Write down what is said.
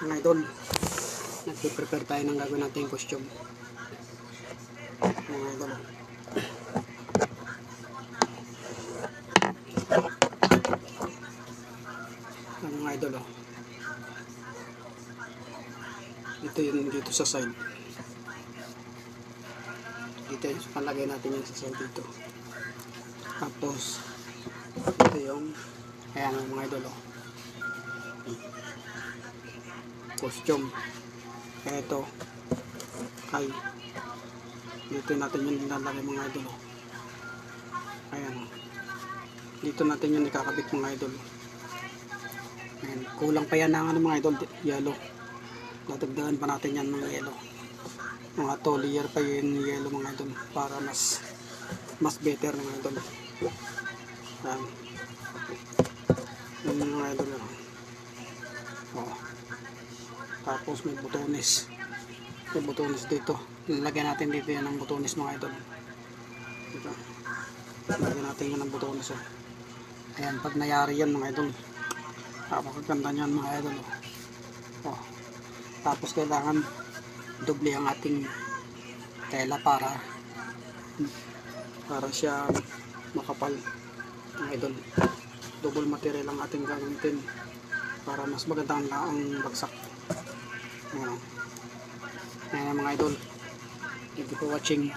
Mga idol, nagpiprepare tayo ng gagawin natin yung costume. Mga idol, mga idol, oh. Ito yun dito sa side. Dito yung palagay natin yan sa side dito. Tapos ito yung, ayan mga idol, oh. Costume. Kaya ito ay dito natin yung nilalagay mga idol, oh. Ayan, oh. Dito natin yung ikakabit mga idol. Ayan. Kulang pa yan ng ano mga idol, yellow. Dadagdagan pa natin yan ng yellow. Mga 2 layer pa yung yellow mga idol para mas better mga idol. Ayan. Yan mga idol, oh. Tapos may butones. May butones dito. Lalagyan natin dito yan ng butones mga idol. Dito. Lalagyan natin yan ng butones, oh. Ayan, pag nayari yan mga idol, napakaganda niyan mga idol, oh. Oh. Tapos kailangan doble ang ating tela para siya makapal mga idol. Double material ang ating gagamitin para mas maganda ang bagsak. Ayan mga idol, thank you for watching.